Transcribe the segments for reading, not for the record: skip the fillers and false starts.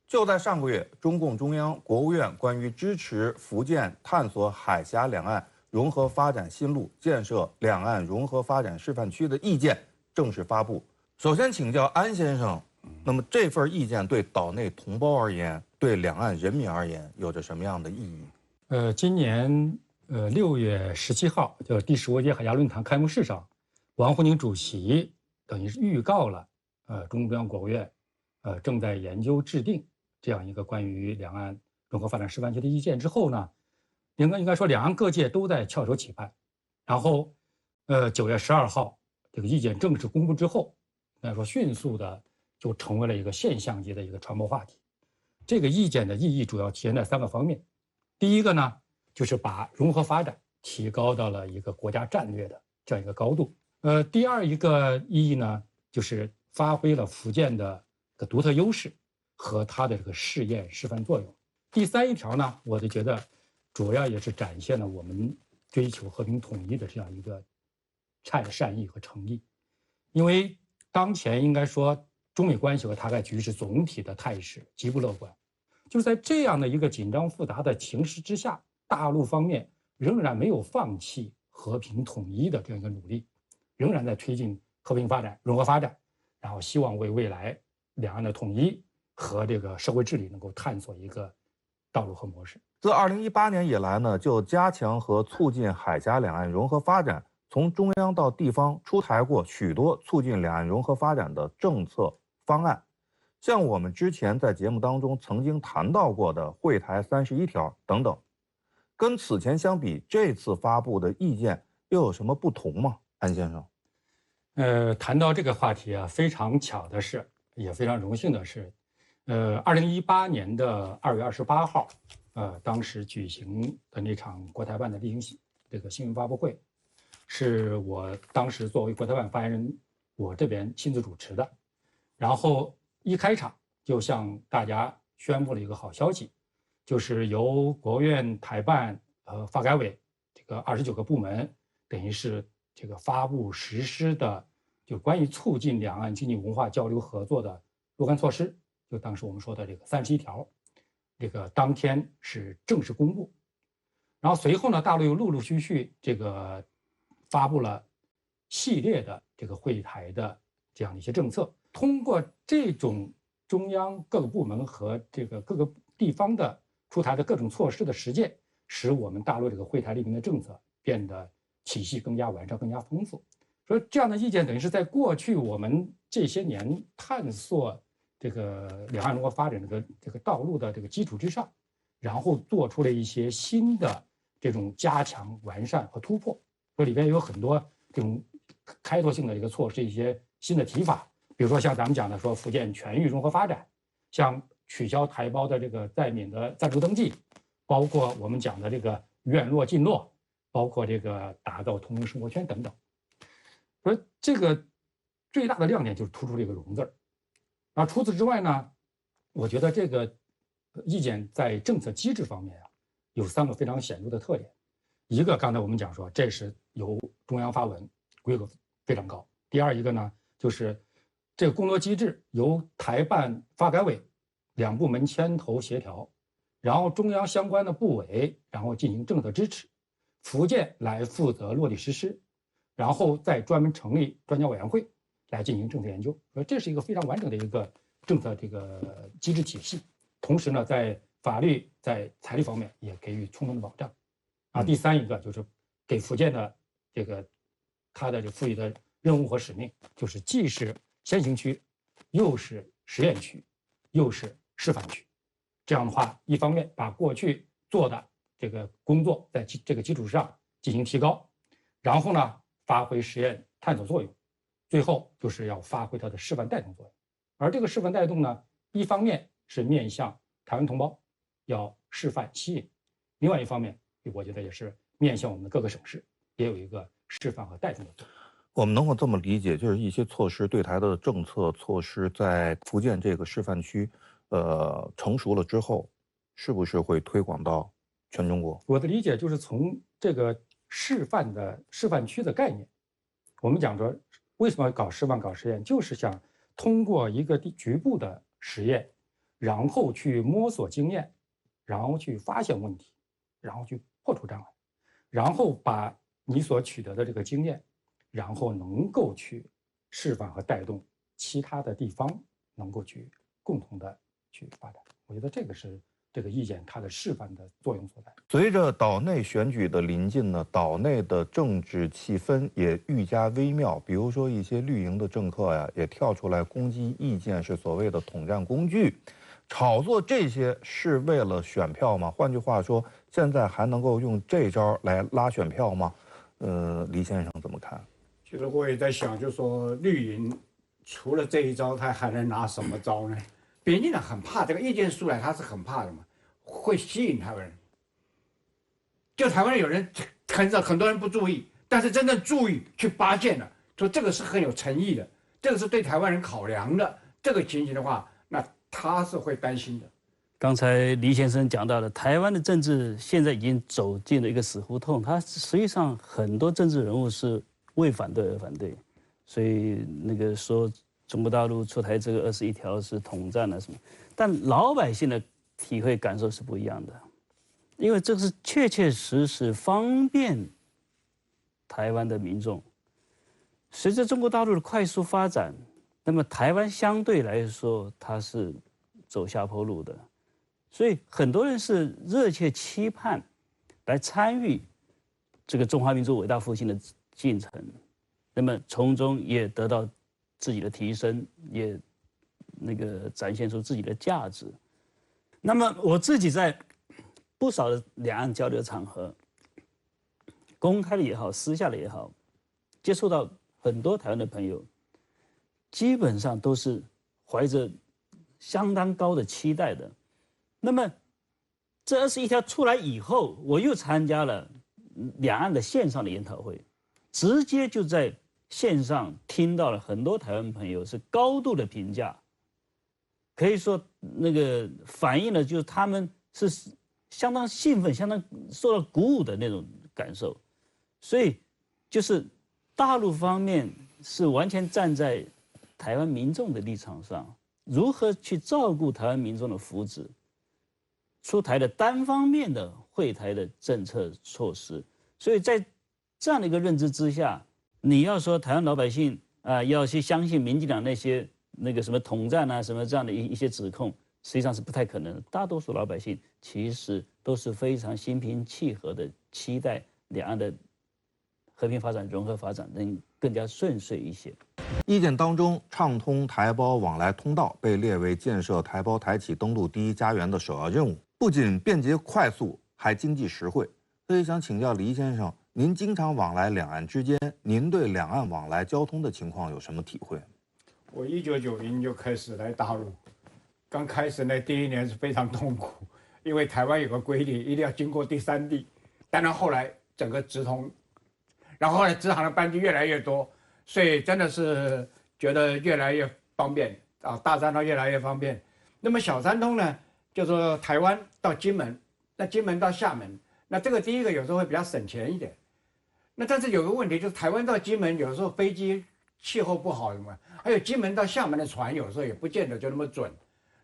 就在上个月，中共中央、国务院关于支持福建探索海峡两岸融合发展新路、建设两岸融合发展示范区的意见正式发布。首先请教安先生，那么这份意见对岛内同胞而言，对两岸人民而言，有着什么样的意义？今年6月17号，就第15届海峡论坛开幕式上，王沪宁主席等于是预告了，中共中央、国务院，正在研究制定这样一个关于两岸融合发展示范区的意见之后呢，应该说两岸各界都在翘首企盼。然后，9月12号这个意见正式公布之后，应该说迅速的就成为了一个现象级的一个传播话题。这个意见的意义主要体现在3个方面。第一个呢，就是把融合发展提高到了一个国家战略的这样一个高度。第二一个意义呢，就是发挥了福建的独特优势和它的这个试验示范作用。第三一条呢，我就觉得主要也是展现了我们追求和平统一的这样一个善意和诚意。因为当前应该说中美关系和台海局势总体的态势极不乐观。就是在这样的一个紧张复杂的情势之下，大陆方面仍然没有放弃和平统一的这样一个努力，仍然在推进和平发展、融合发展，然后希望为未来两岸的统一和这个社会治理能够探索一个道路和模式。自2018年以来呢，就加强和促进海峡两岸融合发展，从中央到地方出台过许多促进两岸融合发展的政策方案。像我们之前在节目当中曾经谈到过的惠台31条等等，跟此前相比，这次发布的意见又有什么不同吗？安先生，谈到这个话题啊，非常巧的是，也非常荣幸的是，2018年的2月28号，当时举行的那场国台办的例行这个新闻发布会，是我当时作为国台办发言人，我这边亲自主持的，然后一开场就向大家宣布了一个好消息，就是由国务院台办发改委这个29个部门，等于是这个发布实施的就关于促进两岸经济文化交流合作的若干措施，就当时我们说的这个31条，这个当天是正式公布。然后随后呢，大陆又陆陆续续这个发布了系列的这个惠台的这样的一些政策。通过这种中央各个部门和这个各个地方的出台的各种措施的实践，使我们大陆这个惠台里面的政策变得体系更加完善、更加丰富。所以这样的意见等于是在过去我们这些年探索这个两岸融合发展这个道路的这个基础之上，然后做出了一些新的这种加强、完善和突破。这里边有很多这种开拓性的一个措施，一些新的提法。比如说像咱们讲的说福建全域融合发展，像取消台胞的这个在闽的暂住登记，包括我们讲的这个院落进落，包括这个打造同龄生活圈等等。所以这个最大的亮点就是突出这个融字儿。然后除此之外呢，我觉得这个意见在政策机制方面啊，有3个非常显著的特点。一个刚才我们讲说，这是由中央发文，规格非常高。第二一个呢，就是这个工作机制由台办、发改委2部门牵头协调，然后中央相关的部委然后进行政策支持，福建来负责落地实施，然后再专门成立专家委员会来进行政策研究。所以这是一个非常完整的一个政策这个机制体系。同时呢，在法律、在财力方面也给予充分的保障。第三一个就是给福建的这个它的这赋予的任务和使命，就是既是先行区，又是实验区，又是示范区。这样的话，一方面把过去做的这个工作在这个基础上进行提高，然后呢发挥实验探索作用，最后就是要发挥它的示范带动作用。而这个示范带动呢，一方面是面向台湾同胞要示范吸引，另外一方面我觉得也是面向我们的各个省市也有一个示范和带动的作用。我们能够这么理解，就是一些措施对台的政策措施在福建这个示范区成熟了之后，是不是会推广到全中国？我的理解就是从这个示范区的概念，我们讲说为什么要搞示范搞实验，就是想通过一个局部的实验，然后去摸索经验，然后去发现问题，然后去破除障碍，然后把你所取得的这个经验，然后能够去示范和带动其他的地方能够去共同的去发展。我觉得这个是这个意见它的示范的作用所在。随着岛内选举的临近呢，岛内的政治气氛也愈加微妙。比如说，一些绿营的政客呀，也跳出来攻击意见是所谓的统战工具，炒作这些是为了选票吗？换句话说，现在还能够用这招来拉选票吗？黎先生怎么看？其实我也在想，就说绿营除了这一招，他还能拿什么招呢？民进党很怕这个意见出来，他是很怕的嘛，会吸引台湾人。就台湾人有人很多人不注意，但是真正注意去发现了，说这个是很有诚意的，这个是对台湾人考量的，这个情形的话，那他是会担心的。刚才黎先生讲到的，台湾的政治现在已经走进了一个死胡同，它实际上很多政治人物是为反对而反对，所以那个说中国大陆出台这个21条是统战啊什么，但老百姓的体会感受是不一样的，因为这是确确实实方便台湾的民众。随着中国大陆的快速发展，那么台湾相对来说它是走下坡路的。所以很多人是热切期盼来参与这个中华民族伟大复兴的进程，那么从中也得到自己的提升，也那个展现出自己的价值。那么我自己在不少的两岸交流场合，公开的也好，私下的也好，接触到很多台湾的朋友，基本上都是怀着相当高的期待的。那么，这21条出来以后，我又参加了两岸的线上的研讨会，直接就在线上听到了很多台湾朋友是高度的评价，可以说那个反映了就是他们是相当兴奋、相当受到鼓舞的那种感受，所以就是大陆方面是完全站在台湾民众的立场上，如何去照顾台湾民众的福祉。出台的单方面的惠台的政策措施，所以在这样的一个认知之下，你要说台湾老百姓要去相信民进党那些那个什么统战啊什么这样的一些指控，实际上是不太可能的。大多数老百姓其实都是非常心平气和的期待两岸的和平发展、融合发展能更加顺遂一些。意见当中，畅通台胞往来通道被列为建设台胞台企登陆第一家园的首要任务。不仅便捷快速，还经济实惠。所以想请教黎先生，您经常往来两岸之间，您对两岸往来交通的情况有什么体会？我1990就开始来大陆，刚开始那第一年是非常痛苦，因为台湾有个规定，一定要经过第3地。当然后来整个直通，然后后来直航的班机越来越多，所以真的是觉得越来越方便啊，大三通越来越方便。那么小三通呢？就说台湾到金门，那金门到厦门，那这个第一个有时候会比较省钱一点。那但是有个问题就是台湾到金门有时候飞机气候不好什么，还有金门到厦门的船有时候也不见得就那么准，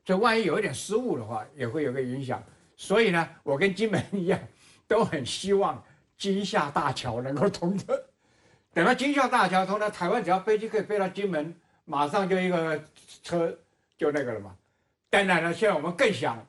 所以万一有一点失误的话，也会有个影响。所以呢，我跟金门一样，都很希望金厦大桥能够通车。等到金厦大桥通了，台湾只要飞机可以飞到金门，马上就一个车就那个了嘛。当然了，现在我们更想，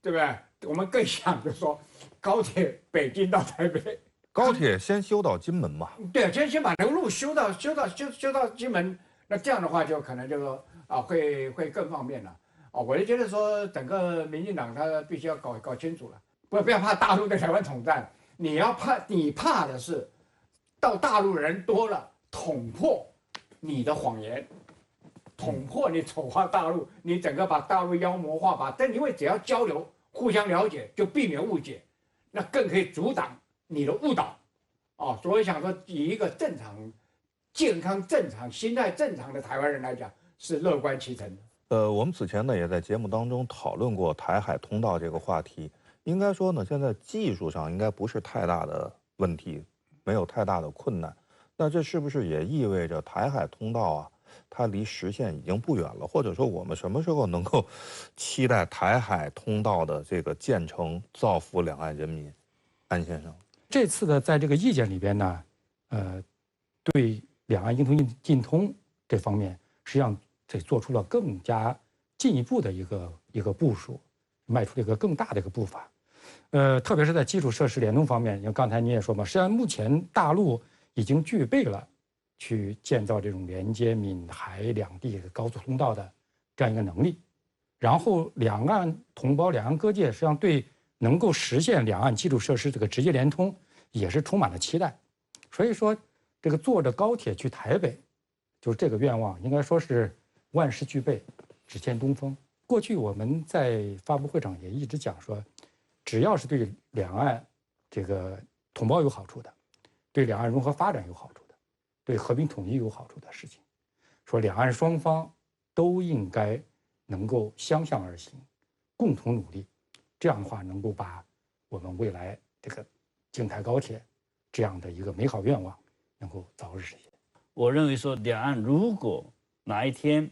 对不对？我们更想就说，高铁北京到台北，高铁先修到金门嘛？对，先把那个路修到金门，那这样的话就可能就说会更方便了。我就觉得说，整个民进党他必须要搞清楚了，不要怕大陆对台湾统战，你怕的是到大陆人多了，捅破你的谎言。捅破你丑化大陆，你整个把大陆妖魔化，但因为只要交流、互相了解，就避免误解，那更可以阻挡你的误导，所以想说，以一个正常、健康、正常、心态正常的台湾人来讲，是乐观其成的。我们此前呢也在节目当中讨论过台海通道这个话题，应该说呢，现在技术上应该不是太大的问题，没有太大的困难。那这是不是也意味着台海通道它离实现已经不远了？或者说，我们什么时候能够期待台海通道的这个建成，造福两岸人民？安先生，这次的在这个意见里边呢，对两岸应通尽通这方面，实际上这做出了更加进一步的一个部署，迈出了一个更大的一个步伐。特别是在基础设施联通方面，因为刚才你也说嘛，实际上目前大陆已经具备了去建造这种连接闽海两地高速通道的这样一个能力。然后两岸同胞、两岸各界实际上对能够实现两岸基础设施这个直接联通也是充满了期待。所以说，这个坐着高铁去台北，就是这个愿望，应该说是万事俱备，只欠东风。过去我们在发布会上也一直讲说，只要是对两岸这个同胞有好处的，对两岸融合发展有好处的，对和平统一有好处的事情，说两岸双方都应该能够相向而行，共同努力。这样的话，能够把我们未来这个京台高铁这样的一个美好愿望能够早日实现。我认为说，两岸如果哪一天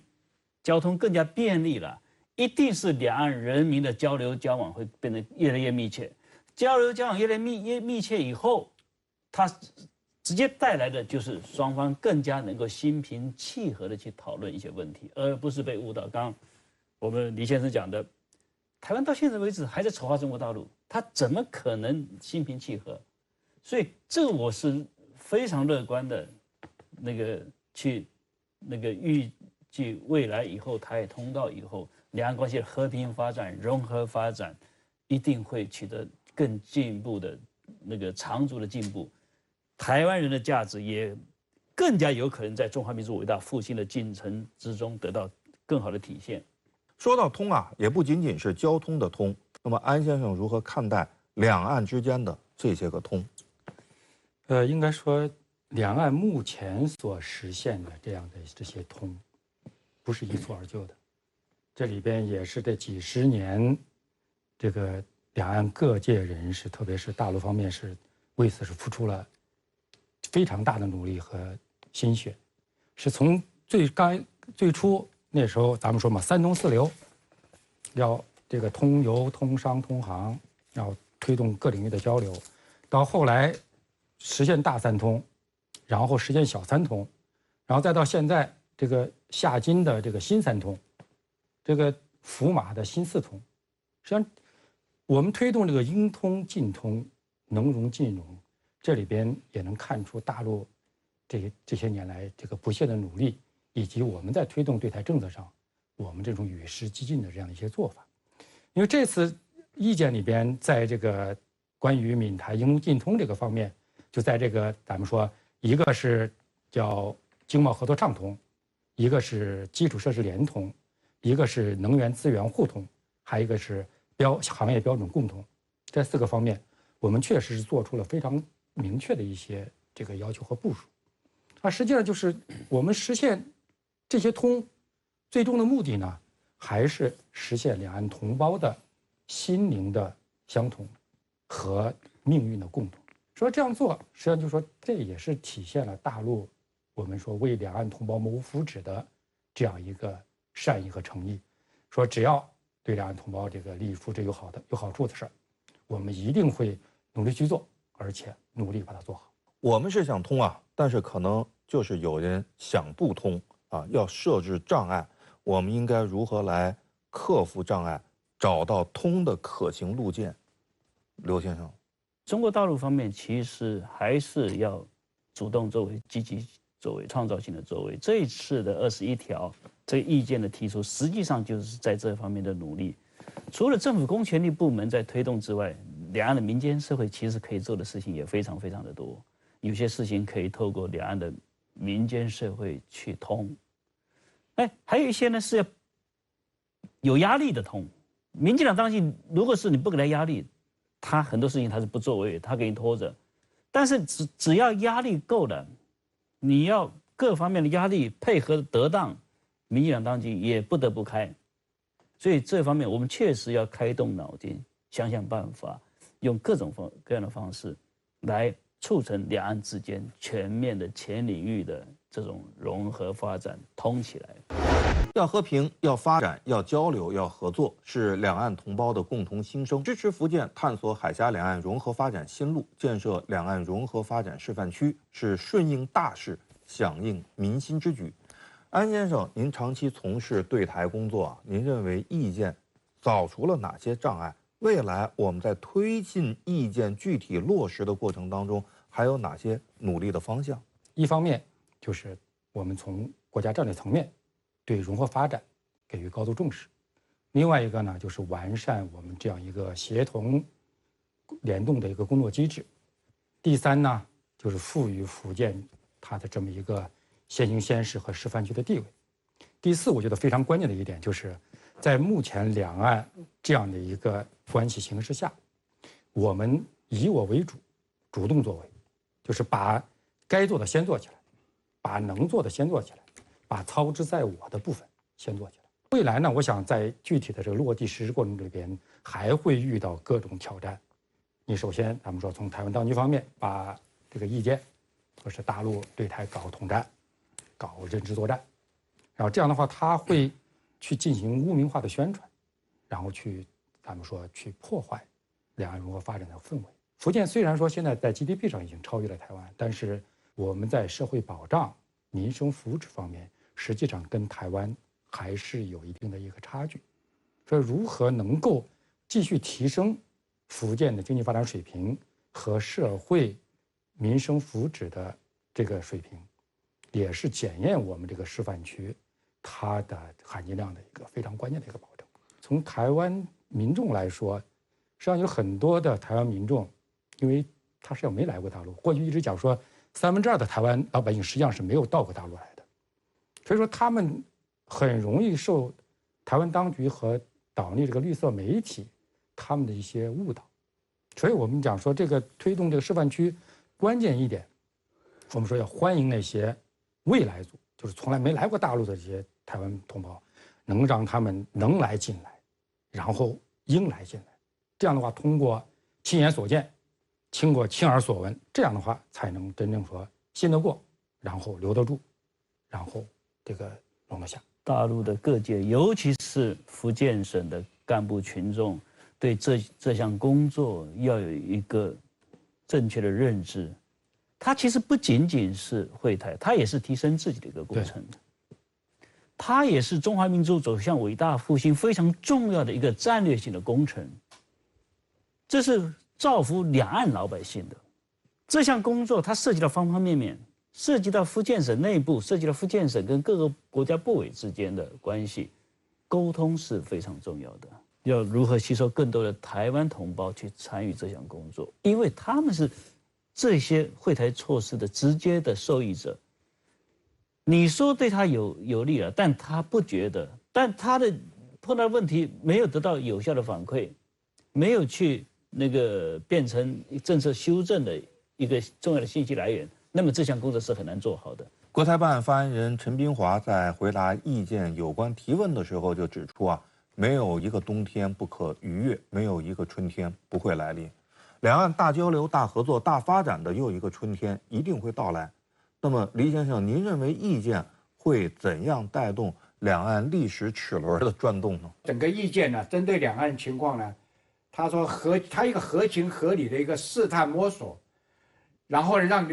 交通更加便利了，一定是两岸人民的交流交往会变得越来越密切。交流交往越来越密切以后，它直接带来的就是双方更加能够心平气和的去讨论一些问题，而不是被误导。刚刚我们李先生讲的，台湾到现在为止还在丑化中国大陆，他怎么可能心平气和？所以这我是非常乐观的，预计未来以后台海通道以后，两岸关系的和平发展、融合发展，一定会取得更进一步的长足的进步。台湾人的价值也更加有可能在中华民族伟大复兴的进程之中得到更好的体现。说到通啊，也不仅仅是交通的通。那么安先生如何看待两岸之间的这些个通？应该说，两岸目前所实现的这样的这些通，不是一蹴而就的，这里边也是这几十年，这个两岸各界人士，特别是大陆方面是为此是付出了非常大的努力和心血，是从最初那时候咱们说嘛，三通四流，要这个通邮、通商、通航，要推动各领域的交流，到后来实现大三通，然后实现小三通，然后再到现在这个夏金的这个新三通，这个福马的新四通，实际上我们推动这个应通尽通、能融尽融，这里边也能看出大陆这些年来这个不懈的努力，以及我们在推动对台政策上我们这种与时俱进的这样的一些做法。因为这次意见里边，在这个关于闽台应通尽通这个方面，就在这个咱们说，一个是叫经贸合作畅通，一个是基础设施联通，一个是能源资源互通，还有一个是行业标准共通。这4个方面，我们确实是做出了非常明确的一些这个要求和部署。实际上就是我们实现这些通，最终的目的呢，还是实现两岸同胞的心灵的相同和命运的共同。说这样做，实际上就是说，这也是体现了大陆我们说为两岸同胞谋福祉的这样一个善意和诚意。说只要对两岸同胞这个利益福祉有好处的事儿，我们一定会努力去做，而且努力把它做好。我们是想通啊，但是可能就是有人想不通啊，要设置障碍。我们应该如何来克服障碍，找到通的可行路线？刘先生，中国大陆方面其实还是要主动作为、积极作为、创造性的作为。这一次的21条这个意见的提出，实际上就是在这方面的努力。除了政府公权力部门在推动之外，两岸的民间社会其实可以做的事情也非常非常的多。有些事情可以透过两岸的民间社会去通，还有一些呢是要有压力的通。民进党当局如果是你不给他压力，他很多事情他是不作为，他给你拖着。但是只要压力够了，你要各方面的压力配合得当，民进党当局也不得不开。所以这方面我们确实要开动脑筋，想想办法，用各样的方式来促成两岸之间全面的全领域的这种融合发展通起来。要和平，要发展，要交流，要合作，是两岸同胞的共同心声。支持福建探索海峡两岸融合发展新路，建设两岸融合发展示范区，是顺应大势、响应民心之举。安先生，您长期从事对台工作啊，您认为意见扫除了哪些障碍？未来我们在推进意见具体落实的过程当中，还有哪些努力的方向？一方面就是我们从国家战略层面对融合发展给予高度重视，另外一个呢就是完善我们这样一个协同联动的一个工作机制。第三呢就是赋予福建它的这么一个先行先试和示范区的地位。第四，我觉得非常关键的一点就是在目前两岸这样的一个关系形势下，我们以我为主，主动作为，就是把该做的先做起来，把能做的先做起来，把操之在我的部分先做起来。未来呢，我想在具体的这个落地实施过程里边，还会遇到各种挑战。你首先，咱们说从台湾当局方面把这个意见，或是大陆对台搞统战、搞认知作战，然后这样的话，他会去进行污名化的宣传，然后咱们说去破坏两岸融合发展的氛围。福建虽然说现在在 GDP 上已经超越了台湾，但是我们在社会保障、民生福祉方面，实际上跟台湾还是有一定的一个差距。所以，如何能够继续提升福建的经济发展水平和社会民生福祉的这个水平，也是检验我们这个示范区它的含金量的一个非常关键的一个保证。从台湾民众来说，实际上有很多的台湾民众，因为他实际上没来过大陆，过去一直讲说2/3的台湾老百姓实际上是没有到过大陆来的，所以说他们很容易受台湾当局和岛内这个绿色媒体他们的一些误导。所以我们讲说这个推动这个示范区关键一点，我们说要欢迎那些未来族，就是从来没来过大陆的这些台湾同胞，能让他们能来进来，然后应来进来。这样的话，通过亲眼所见，经过亲耳所闻，这样的话才能真正说信得过，然后留得住，然后这个容得下。大陆的各界，尤其是福建省的干部群众，对这项工作要有一个正确的认知。它其实不仅仅是惠台，它也是提升自己的一个过程，它也是中华民族走向伟大复兴非常重要的一个战略性的工程。这是造福两岸老百姓的这项工作，它涉及到方方面面，涉及到福建省内部，涉及到福建省跟各个国家部委之间的关系，沟通是非常重要的。要如何吸收更多的台湾同胞去参与这项工作，因为他们是这些惠台措施的直接的受益者。你说对他有利了，但他不觉得，但他的碰到问题没有得到有效的反馈，没有去变成政策修正的一个重要的信息来源，那么这项工作是很难做好的。国台办发言人陈斌华在回答意见有关提问的时候就指出没有一个冬天不可逾越，没有一个春天不会来临。两岸大交流、大合作、大发展的又一个春天一定会到来。那么，黎先生，您认为意见会怎样带动两岸历史齿轮的转动呢？整个意见呢，针对两岸情况呢，他说他一个合情合理的一个试探摸索，然后呢，让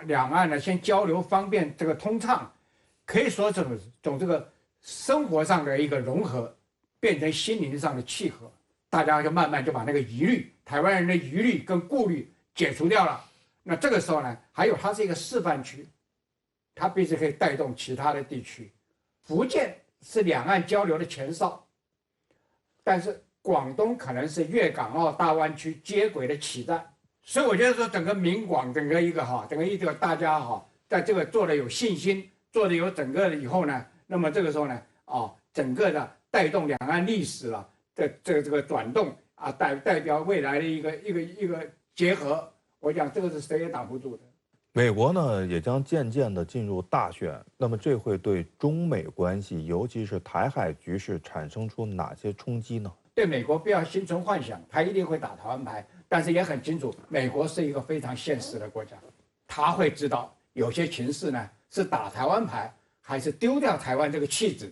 两岸呢先交流方便，这个通畅，可以说从这个生活上的一个融合，变成心灵上的契合，大家就慢慢就把那个疑虑，台湾人的疑虑跟顾虑解除掉了。那这个时候呢，还有它是一个示范区，它必须可以带动其他的地区。福建是两岸交流的前哨，但是广东可能是粤港澳大湾区接轨的起站。所以我觉得说，整个民广整个一个大家在这个做的有信心，做的有整个的以后呢，那么这个时候呢，整个的带动两岸历史了这个转动代表未来的一个结合。我讲这个是谁也挡不住的。美国呢也将渐渐地进入大选，那么这会对中美关系，尤其是台海局势产生出哪些冲击呢？对美国不要心存幻想，他一定会打台湾牌，但是也很清楚，美国是一个非常现实的国家，他会知道有些情势呢是打台湾牌，还是丢掉台湾这个气质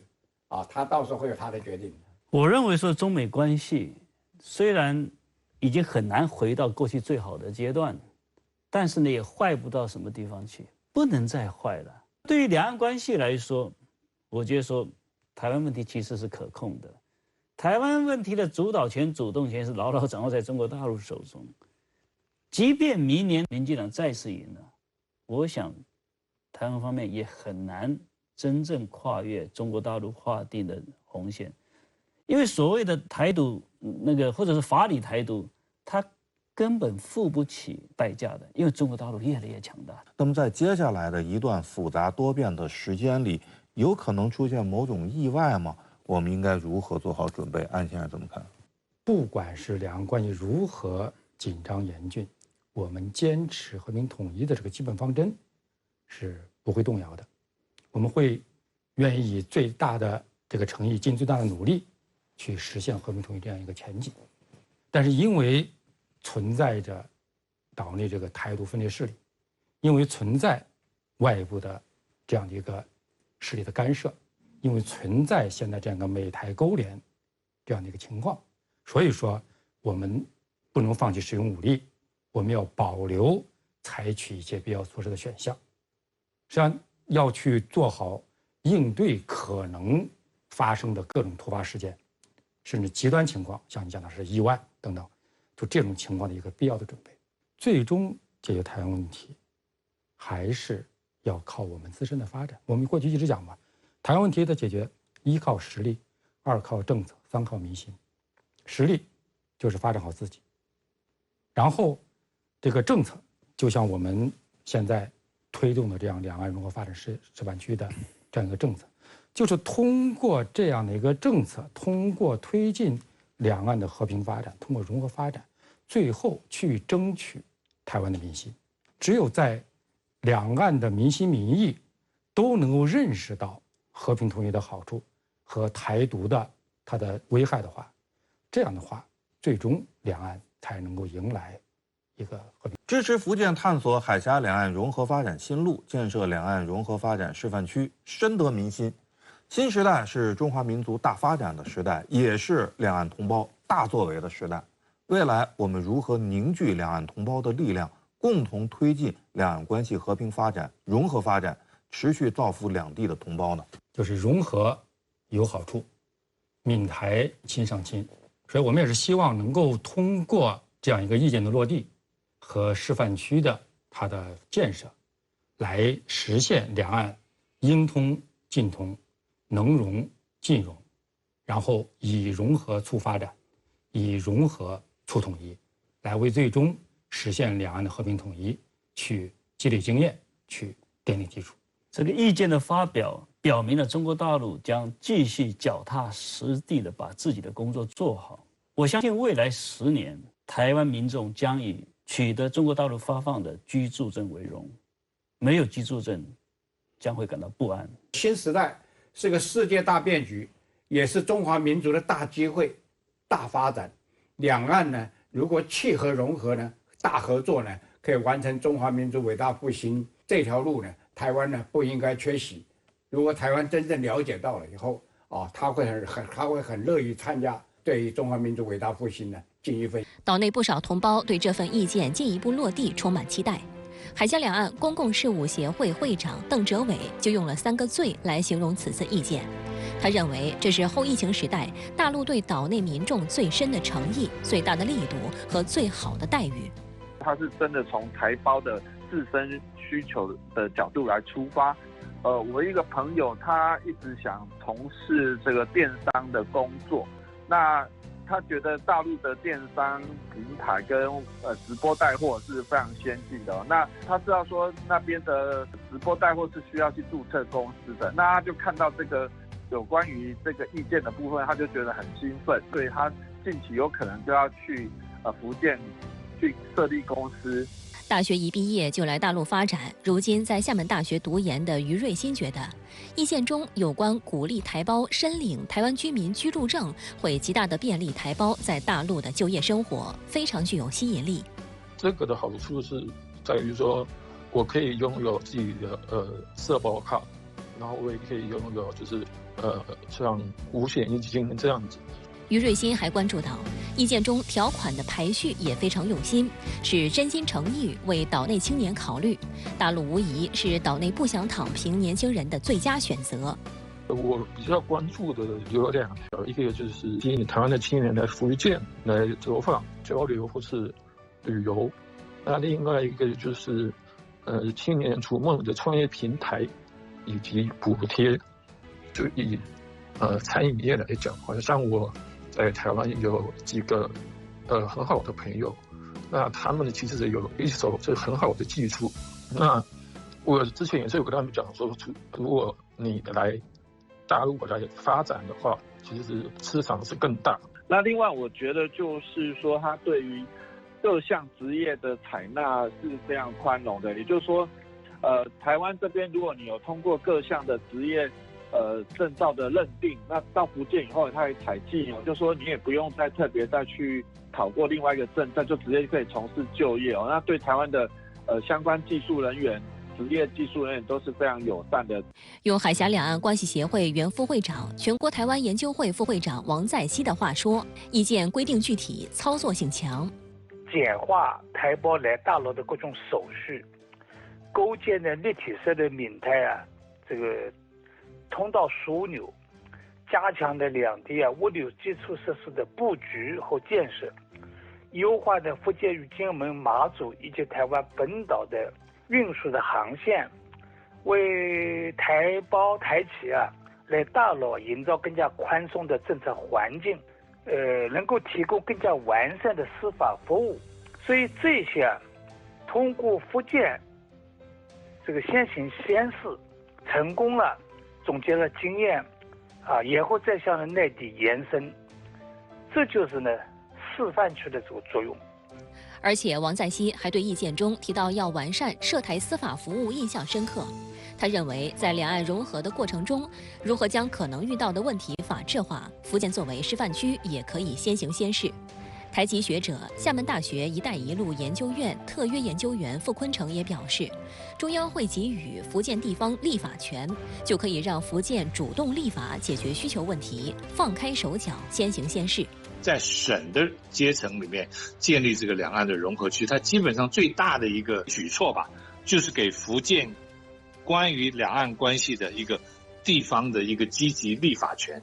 啊？他到时候会有他的决定。我认为说中美关系虽然已经很难回到过去最好的阶段，但是呢也坏不到什么地方去，不能再坏了。对于两岸关系来说，我觉得说台湾问题其实是可控的，台湾问题的主导权、主动权是牢牢掌握在中国大陆手中。即便明年民进党再次赢了，我想台湾方面也很难真正跨越中国大陆划定的红线，因为所谓的台独或者是法理台独，它根本付不起代价的，因为中国大陆越来越强大。那么在接下来的一段复杂多变的时间里，有可能出现某种意外吗？我们应该如何做好准备？安先生怎么看？不管是两岸关系如何紧张严峻，我们坚持和平统一的这个基本方针是不会动摇的。我们会愿意以最大的这个诚意，尽最大的努力去实现和平统一这样一个前景。但是因为存在着岛内这个台独分裂势力，因为存在外部的这样的一个势力的干涉，因为存在现在这样一个美台勾连这样的一个情况，所以说我们不能放弃使用武力，我们要保留采取一些必要措施的选项，实际上要去做好应对可能发生的各种突发事件，甚至极端情况，像你讲的是意外等等，就这种情况的一个必要的准备。最终解决台湾问题，还是要靠我们自身的发展。我们过去一直讲嘛，台湾问题的解决，一靠实力，二靠政策，三靠民心。实力就是发展好自己，然后这个政策就像我们现在推动的这样两岸融合发展示范区的这样一个政策，就是通过这样的一个政策，通过推进两岸的和平发展，通过融合发展，最后去争取台湾的民心。只有在两岸的民心民意都能够认识到和平统一的好处和台独的它的危害的话，这样的话，最终两岸才能够迎来一个和平。支持福建探索海峡两岸融合发展新路，建设两岸融合发展示范区，深得民心。新时代是中华民族大发展的时代，也是两岸同胞大作为的时代。未来我们如何凝聚两岸同胞的力量，共同推进两岸关系和平发展、融合发展，持续造福两地的同胞呢？就是融合有好处，闽台亲上亲，所以我们也是希望能够通过这样一个意见的落地和示范区的它的建设，来实现两岸应通尽通，能融尽融，然后以融合促发展，以融合促统一，来为最终实现两岸的和平统一去积累经验，去奠定基础。这个意见的发表表明了中国大陆将继续脚踏实地地把自己的工作做好。我相信未来10年，台湾民众将以取得中国大陆发放的居住证为荣，没有居住证将会感到不安。新时代是个世界大变局，也是中华民族的大机会、大发展。两岸呢，如果契合融合呢，大合作呢，可以完成中华民族伟大复兴这条路呢，台湾呢不应该缺席。如果台湾真正了解到了以后啊，他会很乐于参加，对中华民族伟大复兴呢尽一份。岛内不少同胞对这份意见进一步落地充满期待。海峡两岸公共事务协会会长邓哲伟就用了3个最来形容此次意见。他认为这是后疫情时代大陆对岛内民众最深的诚意、最大的力度和最好的待遇。他是真的从台胞的自身需求的角度来出发。我一个朋友他一直想从事这个电商的工作，那他觉得大陆的电商平台跟直播带货是非常先进的。那他知道说那边的直播带货是需要去注册公司的，那他就看到这个有关于这个意见的部分，他就觉得很兴奋，所以他近期有可能就要去福建去设立公司。大学一毕业就来大陆发展，如今在厦门大学读研的于瑞新觉得，意见中有关鼓励台胞申领台湾居民居住证，会极大的便利台胞在大陆的就业生活，非常具有吸引力。这个的好处是在于说，我可以拥有自己的社保卡，然后我也可以拥有就是像五险一金这样子。于瑞新还关注到，意见中条款的排序也非常用心，是真心诚意为岛内青年考虑。大陆无疑是岛内不想躺平年轻人的最佳选择。我比较关注的有2条，一个就是吸引台湾的青年来福建来走访交流或是旅游，那另外一个就是青年逐梦的创业平台以及补贴。就以餐饮业来讲，好像我在台湾有几个很好的朋友，那他们其实有一手是很好的技术。那我之前也是有跟他们讲说，如果你来大陆来发展的话，其实市场是更大。那另外，我觉得就是说，他对于各项职业的采纳是非常宽容的。也就是说，台湾这边如果你有通过各项的职业证照的认定，那到福建以后，它会采集哦，就说你也不用再特别再去考过另外一个证照，就直接可以从事就业哦。那对台湾的相关技术人员、职业技术人员都是非常友善的。用海峡两岸关系协会原副会长、全国台湾研究会副会长王在熙的话说，意见规定具体，操作性强，简化台胞来大陆的各种手续，构建的立体式的闽台这个通道枢纽，加强的两地物流基础设施的布局和建设，优化的福建与金门、马祖以及台湾本岛的运输的航线，为台胞台企来大陆营造更加宽松的政策环境，能够提供更加完善的司法服务。所以这些通过福建这个先行先试成功了，总结了经验也会再向内地延伸，这就是示范区的这个作用。而且王在熙还对意见中提到要完善涉台司法服务印象深刻。他认为，在两岸融合的过程中，如何将可能遇到的问题法治化，福建作为示范区也可以先行先试。台籍学者、厦门大学“一带一路”研究院特约研究员傅坤成也表示，中央会给予福建地方立法权，就可以让福建主动立法解决需求问题，放开手脚，先行先试。在省的阶层里面建立这个两岸的融合区，它基本上最大的一个举措吧，就是给福建关于两岸关系的一个地方的一个积极立法权。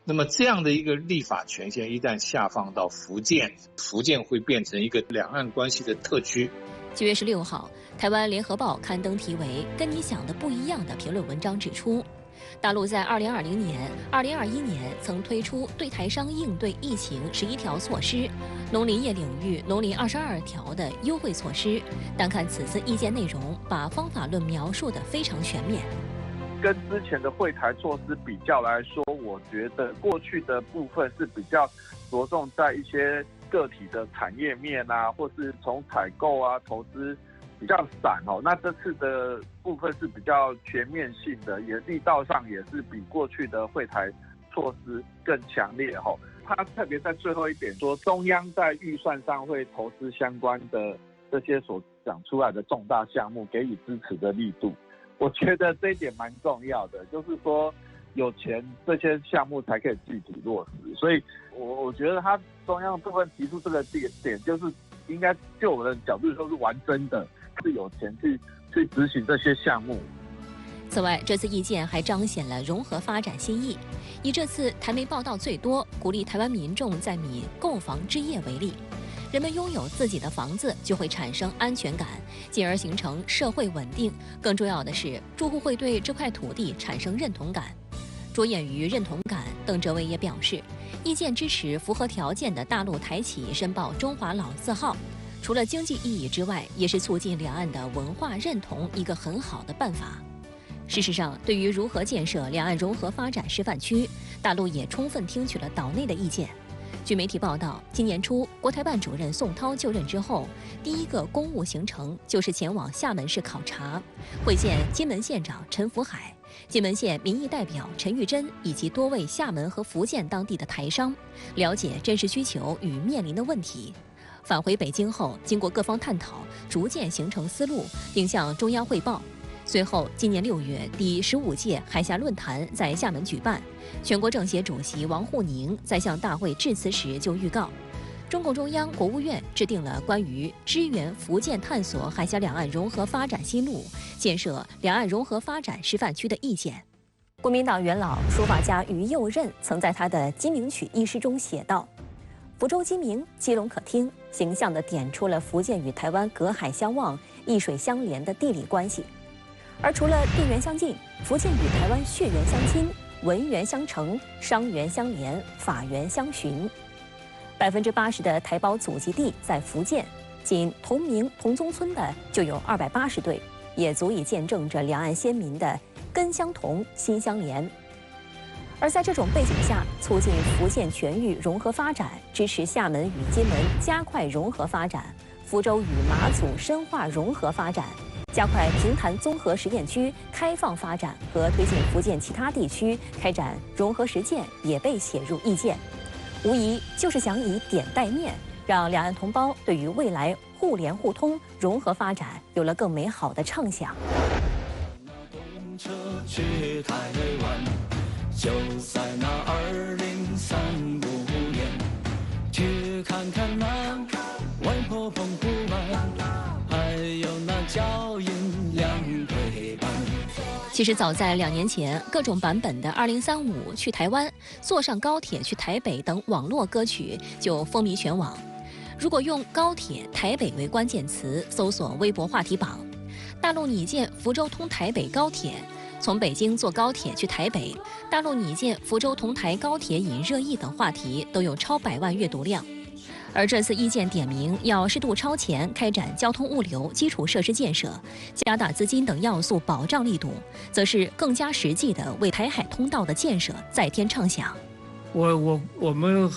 那么这样的一个立法权限一旦下放到福建，福建会变成一个两岸关系的特区。9月16号，台湾联合报刊登题为《跟你想的不一样》的评论文章指出，大陆在2020年、2021年曾推出对台商应对疫情11条措施，农林业领域农林22条的优惠措施。单看此次意见内容，把方法论描述得非常全面。跟之前的惠台措施比较来说，我觉得过去的部分是比较着重在一些个体的产业面或是从采购投资比较散哦。那这次的部分是比较全面性的，也力道上也是比过去的惠台措施更强烈哦。他特别在最后一点说，中央在预算上会投资相关的这些所讲出来的重大项目，给予支持的力度。我觉得这一点蛮重要的，就是说有钱这些项目才可以具体落实。所以我觉得他中央部分提出这个点，就是应该就我的角度说是玩真的，是有钱去执行这些项目。此外，这次意见还彰显了融合发展新意。以这次台媒报道最多、鼓励台湾民众在闽购房置业为例，人们拥有自己的房子就会产生安全感，进而形成社会稳定。更重要的是，住户会对这块土地产生认同感。着眼于认同感，邓哲维也表示，意见支持符合条件的大陆台企申报中华老字号，除了经济意义之外，也是促进两岸的文化认同一个很好的办法。事实上，对于如何建设两岸融合发展示范区，大陆也充分听取了岛内的意见。据媒体报道，今年初，国台办主任宋涛就任之后，第一个公务行程就是前往厦门市考察，会见金门县长陈福海、金门县民意代表陈玉珍以及多位厦门和福建当地的台商，了解真实需求与面临的问题。返回北京后，经过各方探讨，逐渐形成思路，并向中央汇报。随后，今年6月，第15届海峡论坛在厦门举办。全国政协主席王沪宁在向大会致辞时就预告，中共中央、国务院制定了关于支援福建探索海峡两岸融合发展新路、建设两岸融合发展示范区的意见。国民党元老书法家于右任曾在他的《鸡鸣曲》一诗中写道：“福州鸡鸣，鸡笼可听”，形象地点出了福建与台湾隔海相望、易水相连的地理关系。而除了地缘相近，福建与台湾血缘相亲、文缘相承、商缘相连、法缘相循。80%的台胞祖籍地在福建，仅同名同宗村的就有280对，也足以见证着两岸先民的根相同、心相连。而在这种背景下，促进福建全域融合发展，支持厦门与金门加快融合发展，福州与马祖深化融合发展，加快平潭综合实验区开放发展和推进福建其他地区开展融合实践也被写入意见，无疑就是想以点带面，让两岸同胞对于未来互联互通、融合发展有了更美好的畅想。就在那2035年，去看看那外婆澎湖湾，还有那脚印两对半。其实早在2年前，各种版本的2035去台湾、坐上高铁去台北等网络歌曲就风靡全网。如果用高铁、台北为关键词搜索微博话题榜，大陆拟建福州通台北高铁，从北京坐高铁去台北，大陆拟建福州同台高铁引热议等话题都有超100万阅读量。而这次意见点名要适度超前开展交通物流基础设施建设，加大资金等要素保障力度，则是更加实际的为台海通道的建设再添畅想。我们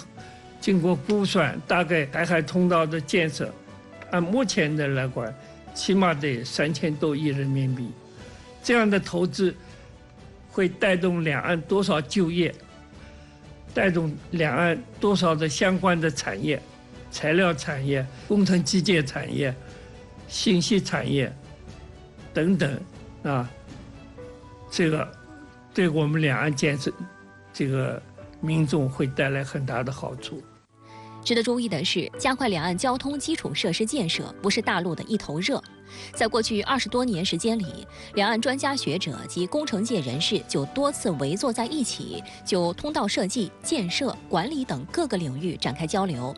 经过估算，大概台海通道的建设，按目前的来管，起码得3000多亿人民币。这样的投资会带动两岸多少就业，带动两岸多少的相关的产业，材料产业、工程机械产业、信息产业等等啊，这个对我们两岸建设这个民众会带来很大的好处。值得注意的是，加快两岸交通基础设施建设不是大陆的一头热。在过去20多年时间里，两岸专家学者及工程界人士就多次围坐在一起，就通道设计、建设、管理等各个领域展开交流。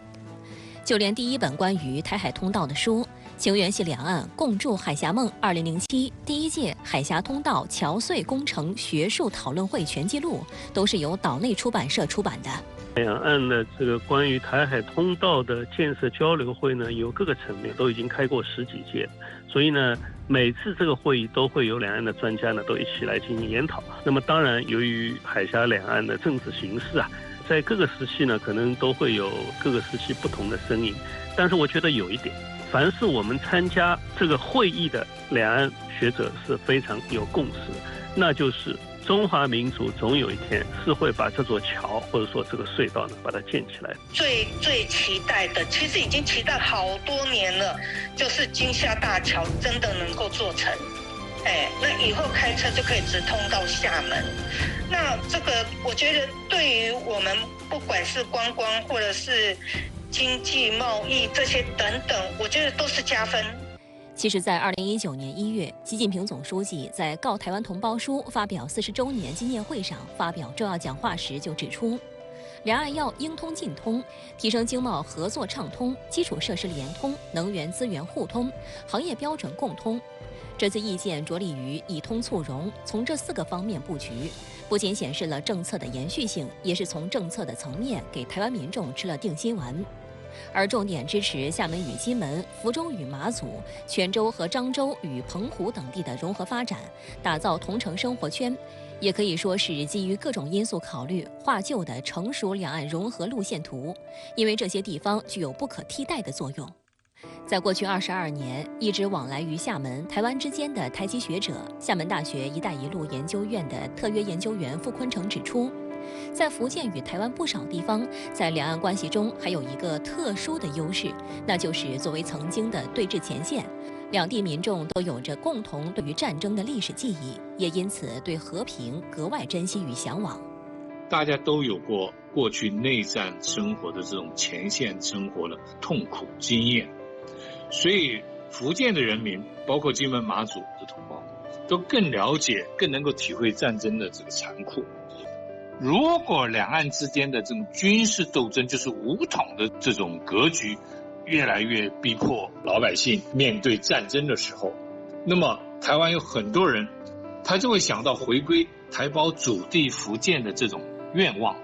就连第一本关于台海通道的书《情缘系两岸共筑海峡梦2007》第1届海峡通道桥隧工程学术讨论会全记录，都是由岛内出版社出版的。两岸的这个关于台海通道的建设交流会呢，有各个层面都已经开过10几届，所以呢，每次这个会议都会有两岸的专家呢都一起来进行研讨。那么当然，由于海峡两岸的政治形势啊，在各个时期呢，可能都会有各个时期不同的声音。但是我觉得有一点，凡是我们参加这个会议的两岸学者是非常有共识的，那就是中华民族总有一天是会把这座桥或者说这个隧道呢把它建起来。最期待的，其实已经期待好多年了，就是金厦大桥真的能够做成。那以后开车就可以直通到厦门。那这个我觉得对于我们不管是观光或者是经济贸易这些等等，我觉得都是加分。其实，在2019年1月，习近平总书记在《告台湾同胞书》发表40周年纪念会上发表重要讲话时就指出，两岸要应通尽通，提升经贸合作畅通、基础设施联通、能源资源互通、行业标准共通。这次意见着力于以通促融，从这4个方面布局，不仅显示了政策的延续性，也是从政策的层面给台湾民众吃了定心丸。而重点支持厦门与金门、福州与马祖、泉州和漳州与澎湖等地的融合发展，打造同城生活圈，也可以说是基于各种因素考虑画就的成熟两岸融合路线图，因为这些地方具有不可替代的作用。在过去22年，一直往来于厦门、台湾之间的台籍学者，厦门大学“一带一路”研究院的特约研究员傅坤成指出，在福建与台湾不少地方，在两岸关系中还有一个特殊的优势，那就是作为曾经的对峙前线，两地民众都有着共同对于战争的历史记忆，也因此对和平格外珍惜与向往。大家都有过过去内战生活的这种前线生活的痛苦经验，所以福建的人民，包括金门马祖的同胞，都更了解、更能够体会战争的这个残酷。如果两岸之间的这种军事斗争，就是武统的这种格局，越来越逼迫老百姓面对战争的时候，那么台湾有很多人，他就会想到回归台胞祖地福建的这种愿望。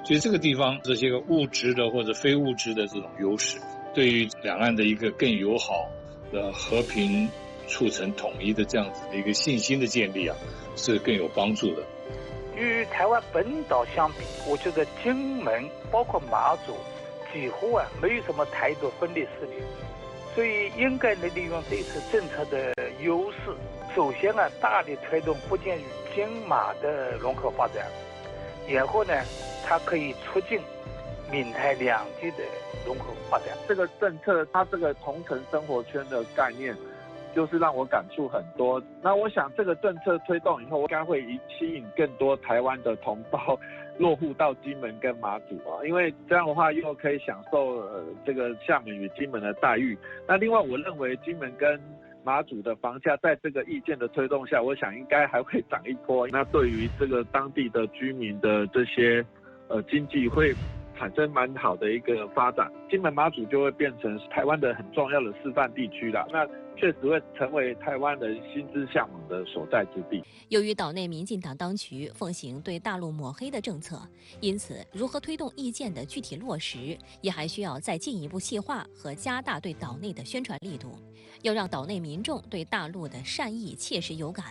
所以这个地方这些个物质的或者非物质的这种优势，对于两岸的一个更友好的和平促成统一的这样子的一个信心的建立啊，是更有帮助的。与台湾本岛相比，我觉得金门包括马祖几乎没有什么台独分裂势力，所以应该能利用这次政策的优势。首先大力推动福建与金马的融合发展，然后它可以促进闽台两地的融合发展。这个政策它这个同城生活圈的概念，就是让我感触很多。那我想这个政策推动以后，应该会吸引更多台湾的同胞落户到金门跟马祖啊，因为这样的话又可以享受这个厦门与金门的待遇。那另外我认为金门跟马祖的房价在这个意见的推动下，我想应该还会涨一波。那对于这个当地的居民的这些经济会产生蛮好的一个发展，金门马祖就会变成台湾的很重要的示范地区了。那确实会成为台湾人心之向往的所在之地。由于岛内民进党当局奉行对大陆抹黑的政策，因此如何推动意见的具体落实，也还需要再进一步细化和加大对岛内的宣传力度，要让岛内民众对大陆的善意切实有感。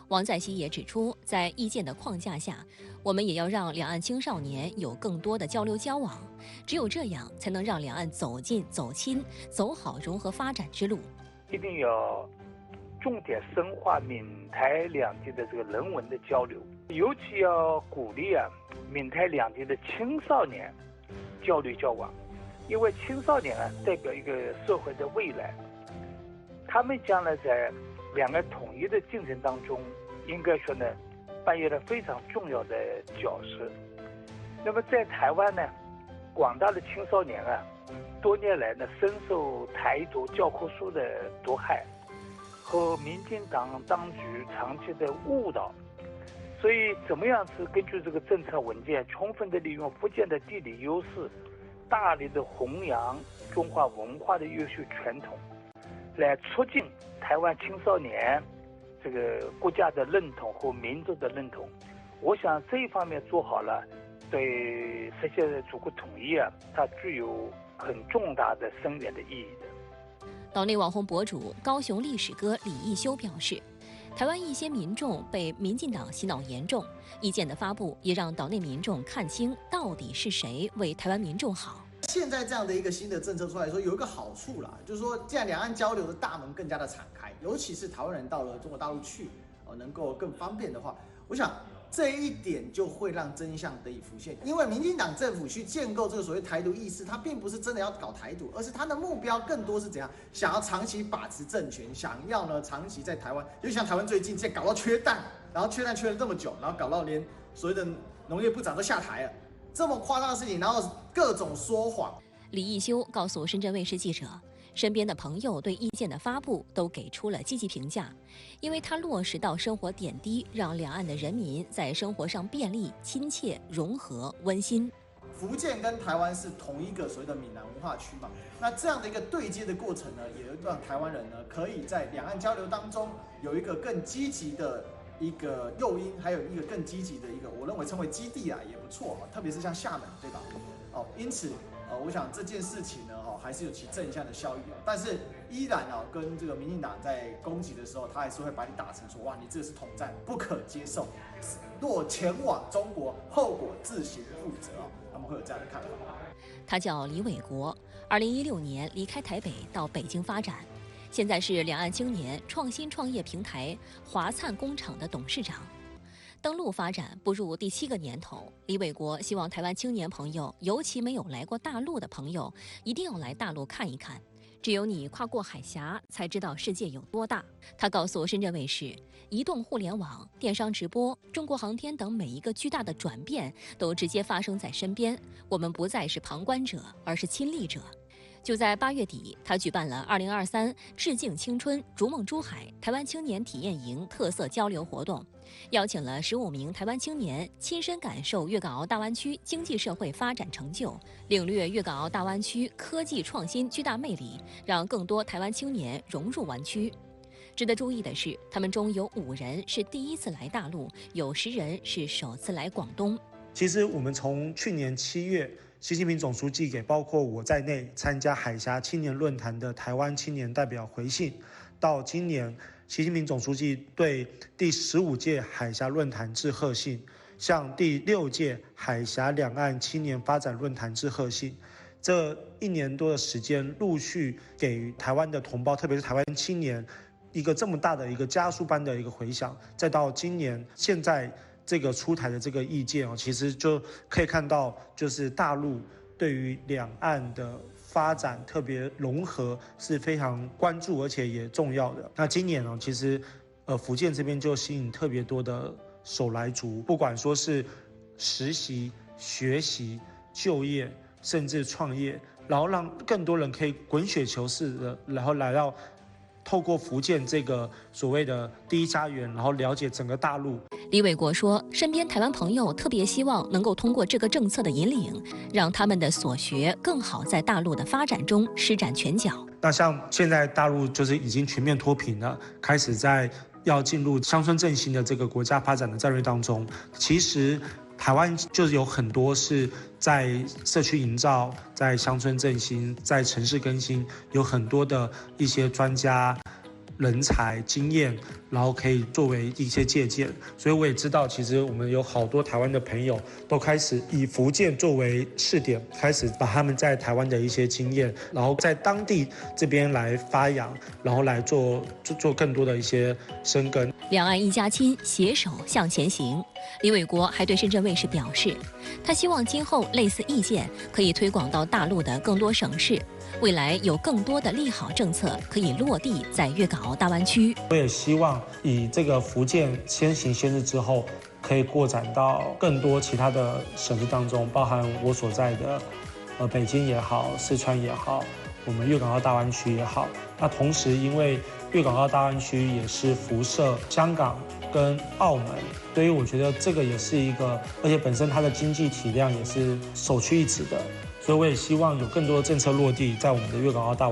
王在熙也指出，在意见的框架下，我们也要让两岸青少年有更多的交流交往，只有这样才能让两岸走近走亲，走好融合发展之路。一定要重点深化闽台两地的这个人文的交流，尤其要鼓励闽台两地的青少年交流交往，因为青少年代表一个社会的未来，他们将来在两岸统一的进程当中，应该说扮演了非常重要的角色。那么在台湾广大的青少年多年来深受台独教科书的毒害和民进党当局长期的误导，所以怎么样是根据这个政策文件，充分的利用福建的地理优势，大力的弘扬中华文化的优秀传统，来促进台湾青少年这个国家的认同和民族的认同。我想这一方面做好了，对实现祖国统一它具有很重大的深远的意义的。岛内网红博主高雄历史哥李义修表示，台湾一些民众被民进党洗脑严重，意见的发布也让岛内民众看清到底是谁为台湾民众好。现在这样的一个新的政策出来说，有一个好处啦，就是说，既然两岸交流的大门更加的敞开，尤其是台湾人到了中国大陆去，能够更方便的话，我想这一点就会让真相得以浮现。因为民进党政府去建构这个所谓台独意识，它并不是真的要搞台独，而是它的目标更多是怎样，想要长期把持政权，想要长期在台湾，就像台湾最近搞到缺蛋，然后缺蛋缺了这么久，然后搞到连所谓的农业部长都下台了。这么夸张的事情，然后各种说谎。李义修告诉深圳卫视记者，身边的朋友对意见的发布都给出了积极评价，因为它落实到生活点滴，让两岸的人民在生活上便利、亲切、融合、温馨。福建跟台湾是同一个所谓的闽南文化区嘛，那这样的一个对接的过程呢，也让台湾人呢可以在两岸交流当中有一个更积极的一个诱因，还有一个更积极的一个，我认为称为基地也不错，特别是像厦门，对吧？因此我想这件事情呢，还是有其正向的效益但是依然跟这个民进党在攻击的时候，他还是会把你打成说，哇，你这个是统战，不可接受。若前往中国，后果自行负责他们会有这样的看法。他叫李伟国，2016年离开台北到北京发展，现在是两岸青年创新创业平台华灿工厂的董事长。登陆发展步入第7个年头，李伟国希望台湾青年朋友，尤其没有来过大陆的朋友，一定要来大陆看一看。只有你跨过海峡，才知道世界有多大。他告诉深圳卫视，移动互联网、电商直播、中国航天等每一个巨大的转变，都直接发生在身边。我们不再是旁观者，而是亲历者。就在8月底，他举办了2023致敬青春、逐梦珠海台湾青年体验营特色交流活动，邀请了15名台湾青年亲身感受粤港澳大湾区经济社会发展成就，领略粤港澳大湾区科技创新巨大魅力，让更多台湾青年融入湾区。值得注意的是，他们中有5人是第一次来大陆，有10人是首次来广东。其实我们从去年7月，习近平总书记给包括我在内参加海峡青年论坛的台湾青年代表回信，到今年习近平总书记对第15届海峡论坛致贺信，向第6届海峡两岸青年发展论坛致贺信。这1年多的时间，陆续给予台湾的同胞，特别是台湾青年，一个这么大的一个加速般的一个回响。再到今年，现在这个出台的这个意见其实就可以看到，就是大陆对于两岸的发展特别融合是非常关注而且也重要的。那今年其实福建这边就吸引特别多的手来族，不管说是实习、学习、就业，甚至创业，然后让更多人可以滚雪球式的，然后来到透过福建这个所谓的第一家园，然后了解整个大陆。李伟国说，身边台湾朋友特别希望能够通过这个政策的引领，让他们的所学更好在大陆的发展中施展拳脚。那像现在大陆就是已经全面脱贫了，开始在要进入乡村振兴的这个国家发展的战略当中，其实台湾就是有很多是在社区营造、在乡村振兴、在城市更新，有很多的一些专家、人才、经验，然后可以作为一些借鉴。所以我也知道，其实我们有好多台湾的朋友都开始以福建作为试点，开始把他们在台湾的一些经验，然后在当地这边来发扬，然后来做更多的一些深耕。两岸一家亲，携手向前行。李伟国还对深圳卫视表示，他希望今后类似意见可以推广到大陆的更多省市，未来有更多的利好政策可以落地在粤港澳大湾区。我也希望以这个福建先行先试之后，可以扩展到更多其他的省市当中，包含我所在的北京也好，四川也好，我们粤港澳大湾区也好。那同时，因为粤港澳大湾区也是辐射香港跟澳门，所以我觉得这个也是一个，而且本身它的经济体量也是首屈一指的，所以我也希望有更多的政策落地在我们的粤港澳大湾区。